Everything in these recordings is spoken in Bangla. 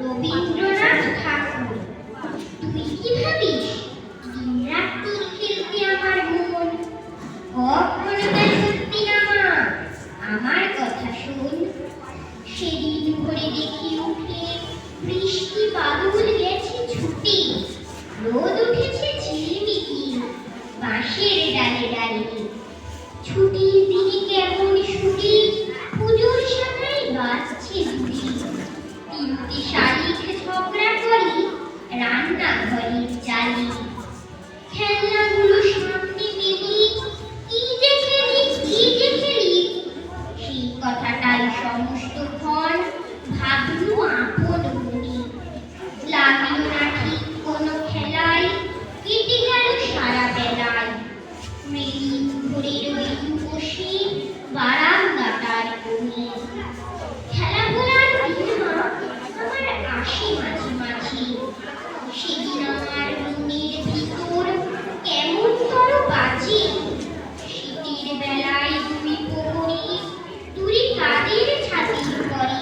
রবীন্দ্রনাথ ঠাকুর। তুই কি ভাবিস দিনরাত্রি খেলতে আমার মন? কখনো তা সত্যি না মা, আমার কথা শোন। সেদিন ভোরে দেখি উঠে বৃষ্টি বাদল গেছে ছুটে, রোদ উঠেছে ঝিলমিলি বাঁশের ডালে ডালে। ছুটির দিনে কেমন সুরে পুজোর সময় বাজছে দুলি, তিনটি শালিক ঝগড়া করি রান্নাঘরের চালে। খেলনাগুলো সামনে মেলি, কি যে খেলি কি যে খেলি, সেই কথাটাই সমস্তক্ষণ ভাবলু আপন মনে। লাগলো না ঠিক কোনো খেলায়, কেটে গেল সারা বেলায়। মেলিন ধরে রইলু বসে বারান্দাটার কোণে। খেলাধুলার দিন আমার আসে মাঝে মাঝে, সেদিন আমার মনের ভিতর কেমন তর বাজে। শীতের বেলায় দুই প্রহরী দূরে কাদের ছাতির করে,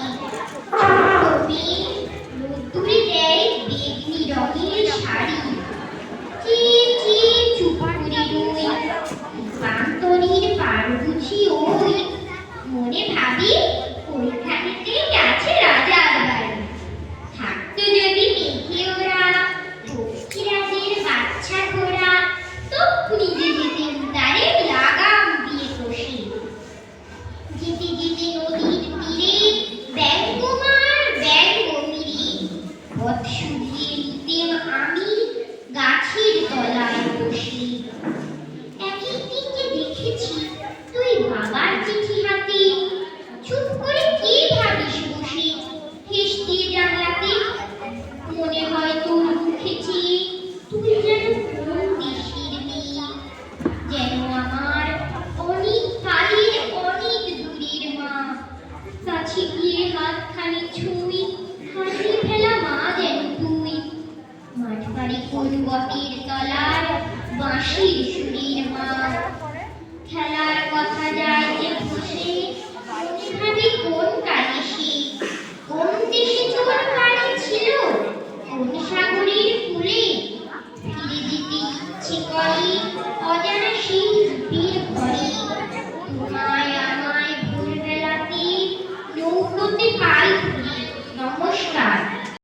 ছোট্ট মেয়ে রোদ্দুরে দেয় বেগনি রঙের শাড়ি। চেয়ে চেয়ে চুপ করে রই, বান্তরীর পার বুঝি ওই, মনে ভাবি ওইখানেতেই আছে রাজার বাড়ি। থাকতো যদি মেঘে ওরা পক্ষীরাজের বাচ্চা ঘোড়া, তক্ষুনি যে যেতেন তারে লাগাম দিয়ে কষে। যেতে যেতে নদীর তীরে ব্যঙ্গমার ব্যঙ্গ মিরে, পথ শুধিয়ে নিতেম আমি গাছের তলায় বসে। এক একদিন যে দেখেছি তুই বাবার চিঠি হাতে, চুপ করে কে ভাবিস বসে হেস দিয়ে জানলাতে। মনে হয় তোর মুখে চেয়ে তুই যেন কোন দেশের মেয়ে, যেন আমার অনেক কালের অনেক দূরের মা। কাছে গিয়ে হাতখানি ছুঁই, হারিয়ে ফেলা মা যেন তুই। মাঠ বাড়ি কোন বটের